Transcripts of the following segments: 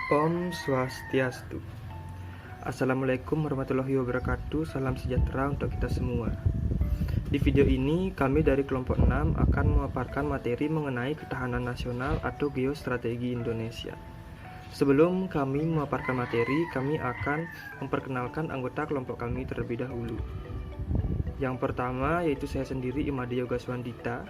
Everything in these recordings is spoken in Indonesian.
Om Swastiastu. Assalamualaikum warahmatullahi wabarakatuh. Salam sejahtera untuk kita semua. Di video ini, kami dari kelompok 6 akan memaparkan materi mengenai ketahanan nasional atau geostrategi Indonesia. Sebelum kami memaparkan materi, kami akan memperkenalkan anggota kelompok kami terlebih dahulu. Yang pertama yaitu saya sendiri, Imade Yogaswandita,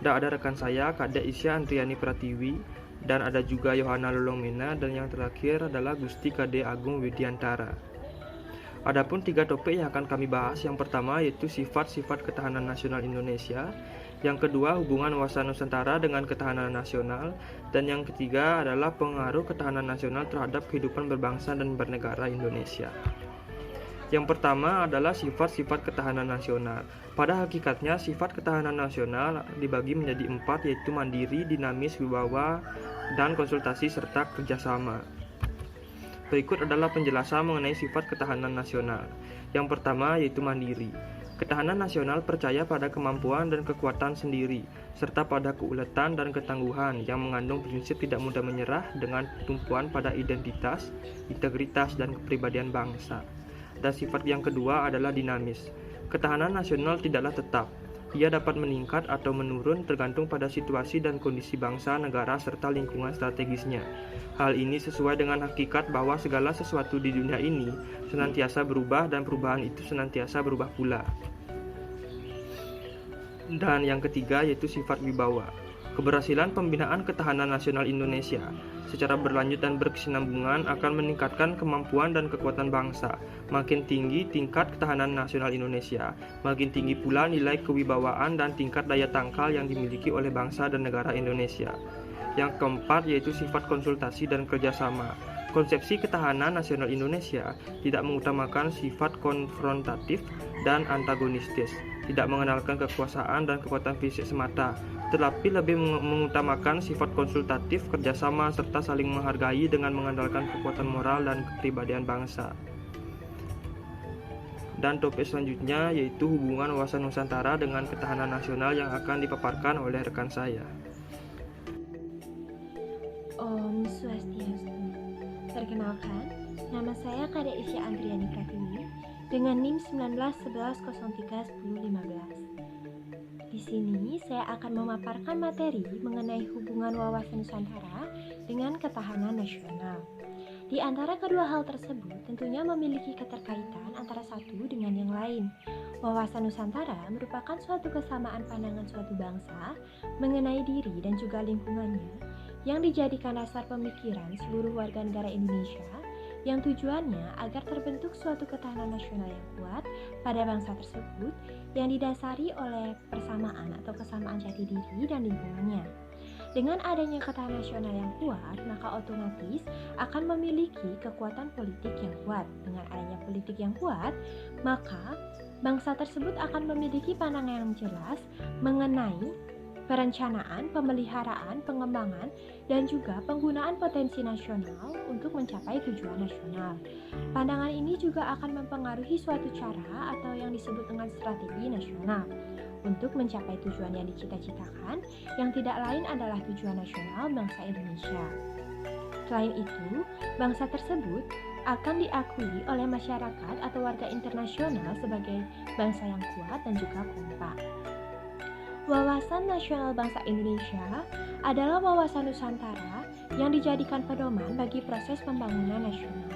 dan ada rekan saya, Kak Isya Andriani Pratiwi, dan ada juga Yohana Lolongmena, dan yang terakhir adalah Gusti Kade Agung Widiantara. Adapun 3 topik yang akan kami bahas, yang pertama yaitu sifat-sifat ketahanan nasional Indonesia, yang kedua hubungan wawasan Nusantara dengan ketahanan nasional, dan yang ketiga adalah pengaruh ketahanan nasional terhadap kehidupan berbangsa dan bernegara Indonesia. Yang pertama adalah sifat-sifat ketahanan nasional. Pada hakikatnya, sifat ketahanan nasional dibagi menjadi 4, yaitu mandiri, dinamis, wibawa, dan konsultasi serta kerjasama. Berikut adalah penjelasan mengenai sifat ketahanan nasional. Yang pertama yaitu mandiri. Ketahanan nasional percaya pada kemampuan dan kekuatan sendiri, serta pada keuletan dan ketangguhan yang mengandung prinsip tidak mudah menyerah dengan tumpuan pada identitas, integritas, dan kepribadian bangsa. Dan sifat yang kedua adalah dinamis. Ketahanan nasional tidaklah tetap. Ia dapat meningkat atau menurun tergantung pada situasi dan kondisi bangsa, negara, serta lingkungan strategisnya. Hal ini sesuai dengan hakikat bahwa segala sesuatu di dunia ini senantiasa berubah dan perubahan itu senantiasa berubah pula. Dan yang ketiga yaitu sifat wibawa. Keberhasilan pembinaan ketahanan nasional Indonesia secara berlanjut dan berkesinambungan akan meningkatkan kemampuan dan kekuatan bangsa. Makin tinggi tingkat ketahanan nasional Indonesia, makin tinggi pula nilai kewibawaan dan tingkat daya tangkal yang dimiliki oleh bangsa dan negara Indonesia. Yang keempat yaitu sifat konsultasi dan kerjasama. Konsepsi ketahanan nasional Indonesia tidak mengutamakan sifat konfrontatif dan antagonistis, tidak mengenalkan kekuasaan dan kekuatan fisik semata, tetapi lebih mengutamakan sifat konsultatif, kerjasama, serta saling menghargai dengan mengandalkan kekuatan moral dan kepribadian bangsa. Dan topik selanjutnya yaitu hubungan wawasan Nusantara dengan ketahanan nasional yang akan dipaparkan oleh rekan saya. Om Swastiastu. Perkenalkan, nama saya Kade Isya Andriani Pratiwi dengan NIM 1911031015. Di sini saya akan memaparkan materi mengenai hubungan wawasan Nusantara dengan ketahanan nasional. Di antara kedua hal tersebut tentunya memiliki keterkaitan antara satu dengan yang lain. Wawasan Nusantara merupakan suatu kesamaan pandangan suatu bangsa mengenai diri dan juga lingkungannya yang dijadikan dasar pemikiran seluruh warga negara Indonesia, yang tujuannya agar terbentuk suatu ketahanan nasional yang kuat pada bangsa tersebut yang didasari oleh persamaan atau kesamaan jati diri dan lingkungannya. Dengan adanya ketahanan nasional yang kuat, maka otomatis akan memiliki kekuatan politik yang kuat. Dengan adanya politik yang kuat, maka bangsa tersebut akan memiliki pandangan yang jelas mengenai perencanaan, pemeliharaan, pengembangan, dan juga penggunaan potensi nasional untuk mencapai tujuan nasional. Pandangan ini juga akan mempengaruhi suatu cara atau yang disebut dengan strategi nasional untuk mencapai tujuan yang dicita-citakan, yang tidak lain adalah tujuan nasional bangsa Indonesia. Selain itu, bangsa tersebut akan diakui oleh masyarakat atau warga internasional sebagai bangsa yang kuat dan juga kompak. Wawasan nasional bangsa Indonesia adalah wawasan Nusantara yang dijadikan pedoman bagi proses pembangunan nasional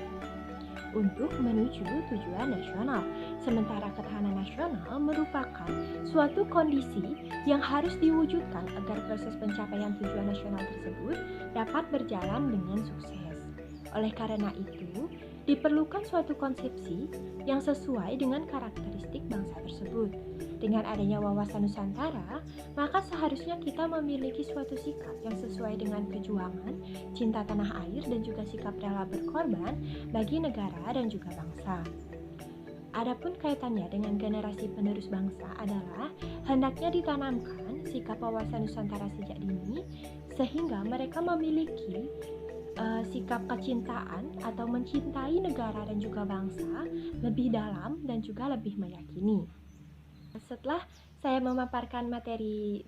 untuk menuju tujuan nasional. Sementara ketahanan nasional merupakan suatu kondisi yang harus diwujudkan agar proses pencapaian tujuan nasional tersebut dapat berjalan dengan sukses. Oleh karena itu, diperlukan suatu konsepsi yang sesuai dengan karakteristik bangsa tersebut. Dengan adanya wawasan Nusantara, maka seharusnya kita memiliki suatu sikap yang sesuai dengan perjuangan, cinta tanah air, dan juga sikap rela berkorban bagi negara dan juga bangsa. Adapun kaitannya dengan generasi penerus bangsa adalah hendaknya ditanamkan sikap wawasan Nusantara sejak dini, sehingga mereka memiliki sikap kecintaan atau mencintai negara dan juga bangsa lebih dalam dan juga lebih meyakini. Setelah saya memaparkan materi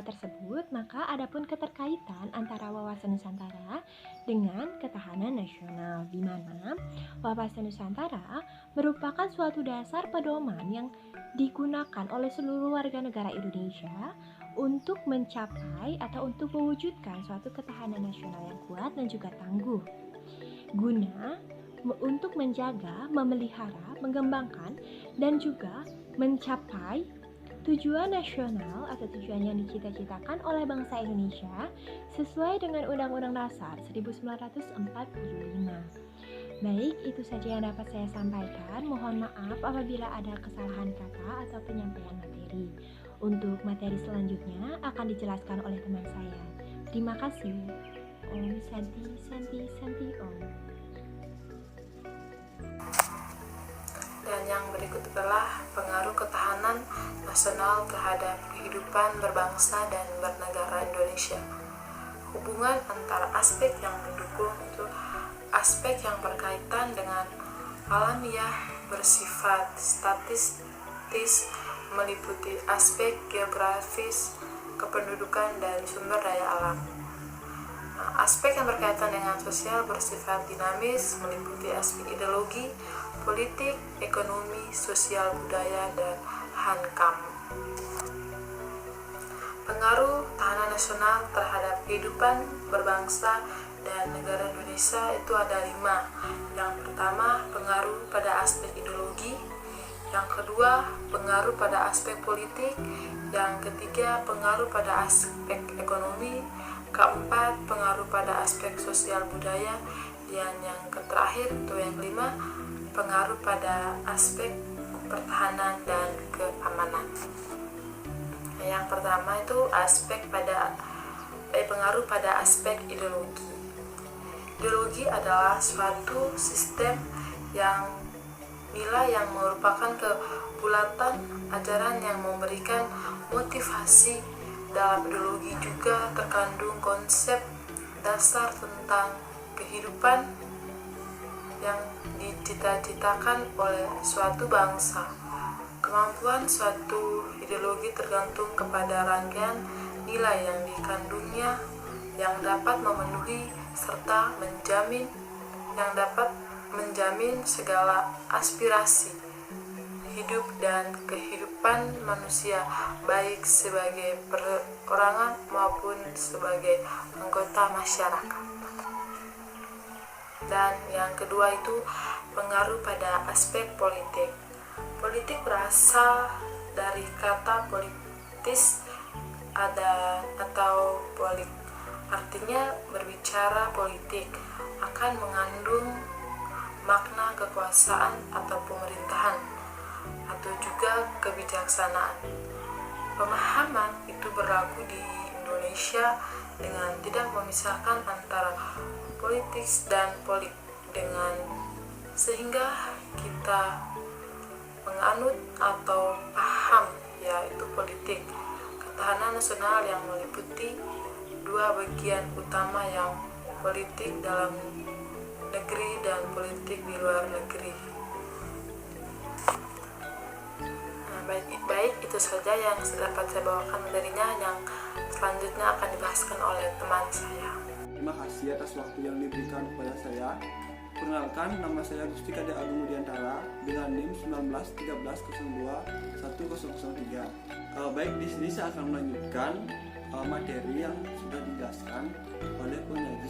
tersebut, maka adapun keterkaitan antara wawasan Nusantara dengan ketahanan nasional, di mana wawasan Nusantara merupakan suatu dasar pedoman yang digunakan oleh seluruh warga negara Indonesia untuk mencapai atau untuk mewujudkan suatu ketahanan nasional yang kuat dan juga tangguh, guna untuk menjaga, memelihara, mengembangkan, dan juga mencapai tujuan nasional atau tujuan yang dicita-citakan oleh bangsa Indonesia sesuai dengan Undang-Undang Dasar 1945. Baik, itu saja yang dapat saya sampaikan. Mohon maaf apabila ada kesalahan kata atau penyampaian materi. Untuk materi selanjutnya akan dijelaskan oleh teman saya. Terima kasih. Om Santi Santi Santi Om. Dan yang berikut adalah pengaruh ketahanan nasional terhadap kehidupan berbangsa dan bernegara Indonesia. Hubungan antara aspek yang mendukung itu aspek yang berkaitan dengan alamiah bersifat statistis, meliputi aspek geografis, kependudukan, dan sumber daya alam. Aspek yang berkaitan dengan sosial bersifat dinamis, meliputi aspek ideologi, politik, ekonomi, sosial, budaya, dan hankam. Pengaruh tahanan nasional terhadap kehidupan berbangsa dan negara Indonesia itu ada 5. Yang pertama, pengaruh pada aspek ideologi. Yang kedua, pengaruh pada aspek politik. Yang ketiga, pengaruh pada aspek ekonomi. Keempat, pengaruh pada aspek sosial budaya. Dan yang terakhir, atau yang kelima, pengaruh pada aspek pertahanan dan keamanan. Yang pertama itu pengaruh pada aspek ideologi. Ideologi adalah suatu sistem nilai yang merupakan kebulatan ajaran yang memberikan motivasi. Dalam ideologi juga terkandung konsep dasar tentang kehidupan yang dicita-citakan oleh suatu bangsa. Kemampuan suatu ideologi tergantung kepada rangkaian nilai yang dikandungnya yang dapat memenuhi serta menjamin segala aspirasi hidup dan kehidupan manusia, baik sebagai perorangan maupun sebagai anggota masyarakat. Dan yang kedua itu pengaruh pada aspek politik. Politik berasal dari kata politis atau polit, artinya berbicara politik, akan mengandung makna kekuasaan atau pemerintahan atau juga kebijaksanaan. Pemahaman itu berlaku di Indonesia dengan tidak memisahkan antara politis dan polit, sehingga kita menganut atau paham yaitu politik ketahanan nasional yang meliputi dua bagian utama, yang politik dalam negeri dan politik di luar negeri. Baik, itu saja yang dapat saya bawakan materinya. Yang selanjutnya akan dibahaskan oleh teman saya. Terima kasih atas waktu yang diberikan kepada saya. Perkenalkan, nama saya Gusti Kade Agung Mudiantara dengan NIM 1913021003. Baik, di sini saya akan melanjutkan materi yang sudah dijelaskan oleh penyaji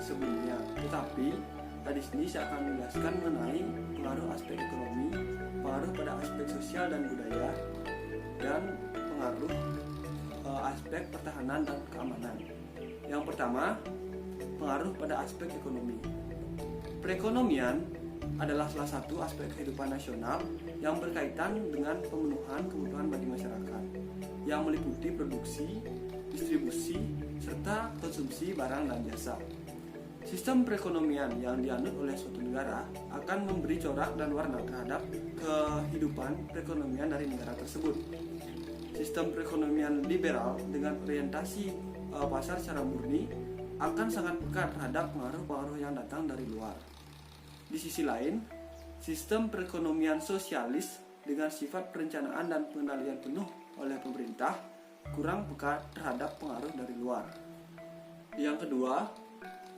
sebelumnya. Tetapi di sini saya akan menjelaskan mengenai pengaruh aspek ekonomi, pengaruh pada aspek sosial dan budaya, dan pengaruh aspek pertahanan dan keamanan. Yang pertama, pengaruh pada aspek ekonomi. Perekonomian adalah salah satu aspek kehidupan nasional yang berkaitan dengan pemenuhan kebutuhan bagi masyarakat, yang meliputi produksi, distribusi, serta konsumsi barang dan jasa. Sistem perekonomian yang dianut oleh suatu negara akan memberi corak dan warna terhadap kehidupan perekonomian dari negara tersebut. Sistem perekonomian liberal dengan orientasi pasar secara murni akan sangat peka terhadap pengaruh-pengaruh yang datang dari luar. Di sisi lain, sistem perekonomian sosialis dengan sifat perencanaan dan pengendalian penuh oleh pemerintah kurang peka terhadap pengaruh dari luar. Yang kedua,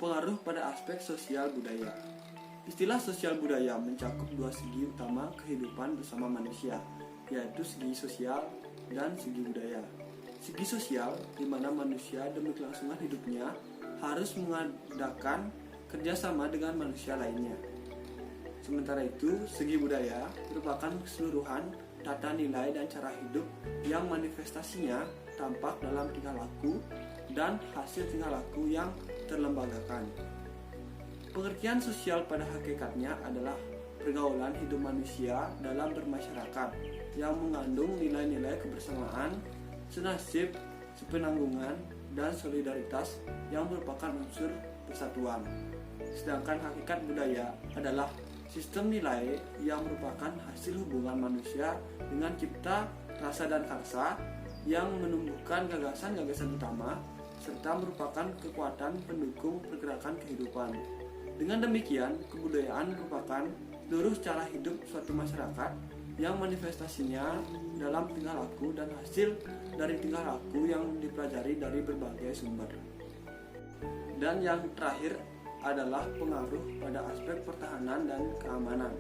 pengaruh pada aspek sosial budaya. Istilah sosial budaya mencakup dua segi utama kehidupan bersama manusia, yaitu segi sosial dan segi budaya. Segi sosial, di mana manusia demi kelangsungan hidupnya harus mengadakan kerjasama dengan manusia lainnya. Sementara itu, segi budaya merupakan keseluruhan tata nilai dan cara hidup yang manifestasinya tampak dalam tingkah laku dan hasil tingkah laku yang terlembagakan. Pengertian sosial pada hakikatnya adalah pergaulan hidup manusia dalam bermasyarakat yang mengandung nilai-nilai kebersamaan, senasib, sepenanggungan, dan solidaritas yang merupakan unsur persatuan. Sedangkan hakikat budaya adalah sistem nilai yang merupakan hasil hubungan manusia dengan cipta, rasa, dan karsa yang menumbuhkan gagasan-gagasan utama serta merupakan kekuatan pendukung pergerakan kehidupan. Dengan demikian, kebudayaan merupakan seluruh cara hidup suatu masyarakat yang manifestasinya dalam tingkah laku dan hasil dari tingkah laku yang dipelajari dari berbagai sumber. Dan yang terakhir adalah pengaruh pada aspek pertahanan dan keamanan.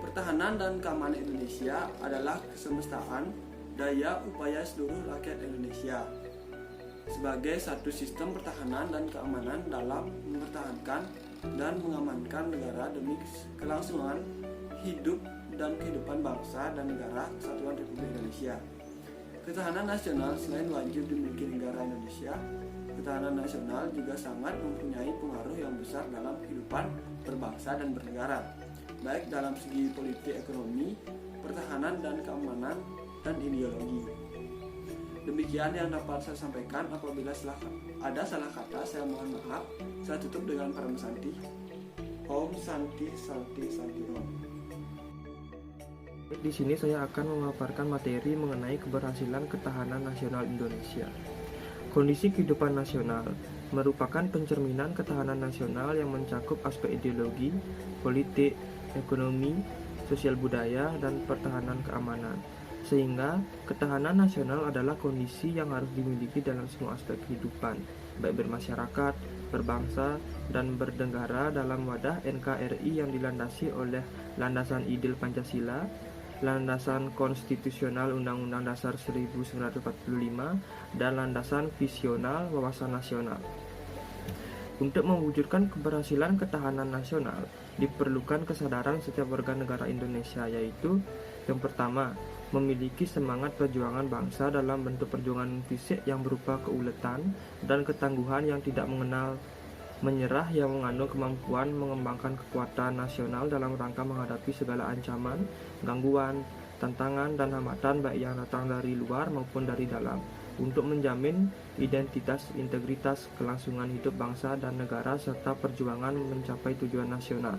Pertahanan dan keamanan Indonesia adalah kesemestaan daya upaya seluruh rakyat Indonesia sebagai satu sistem pertahanan dan keamanan dalam mempertahankan dan mengamankan negara demi kelangsungan hidup dan kehidupan bangsa dan negara kesatuan Republik Indonesia. Ketahanan nasional selain wajib dimiliki negara Indonesia, ketahanan nasional juga sangat mempunyai pengaruh yang besar dalam kehidupan berbangsa dan bernegara, baik dalam segi politik, ekonomi, pertahanan dan keamanan, dan ideologi. Demikian yang dapat saya sampaikan. Apabila ada salah kata, saya mohon maaf. Saya tutup dengan Param Santi. Om Santi Santi Santi Om. Di sini saya akan memaparkan materi mengenai keberhasilan ketahanan nasional Indonesia. Kondisi kehidupan nasional merupakan pencerminan ketahanan nasional yang mencakup aspek ideologi, politik, ekonomi, sosial budaya, dan pertahanan keamanan. Sehingga ketahanan nasional adalah kondisi yang harus dimiliki dalam semua aspek kehidupan, baik bermasyarakat, berbangsa, dan bernegara dalam wadah NKRI yang dilandasi oleh landasan ideal Pancasila, landasan konstitusional Undang-Undang Dasar 1945, dan landasan visional wawasan nasional. Untuk mewujudkan keberhasilan ketahanan nasional, diperlukan kesadaran setiap warga negara Indonesia, yaitu yang pertama, memiliki semangat perjuangan bangsa dalam bentuk perjuangan fisik yang berupa keuletan dan ketangguhan yang tidak mengenal menyerah, yang mengandung kemampuan mengembangkan kekuatan nasional dalam rangka menghadapi segala ancaman, gangguan, tantangan, dan hambatan baik yang datang dari luar maupun dari dalam, untuk menjamin identitas, integritas, kelangsungan hidup bangsa dan negara serta perjuangan mencapai tujuan nasional.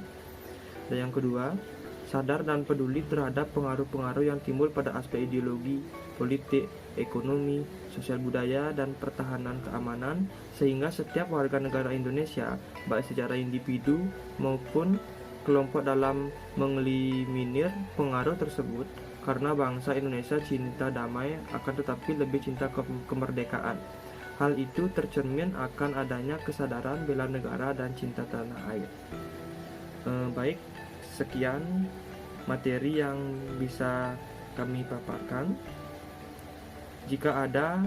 Dan yang kedua, sadar dan peduli terhadap pengaruh-pengaruh yang timbul pada aspek ideologi, politik, ekonomi, sosial budaya, dan pertahanan keamanan, sehingga setiap warga negara Indonesia, baik secara individu maupun kelompok, dalam mengeliminir pengaruh tersebut, karena bangsa Indonesia cinta damai akan tetapi lebih cinta kemerdekaan. Hal itu tercermin akan adanya kesadaran bela negara dan cinta tanah air. Baik, sekian materi yang bisa kami paparkan. Jika ada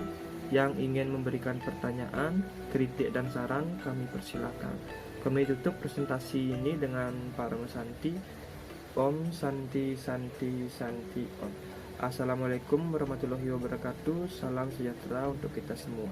yang ingin memberikan pertanyaan, kritik, dan saran, kami persilakan. Kami tutup presentasi ini dengan Param Santi. Om Santi Santi Santi Om. Assalamualaikum warahmatullahi wabarakatuh. Salam sejahtera untuk kita semua.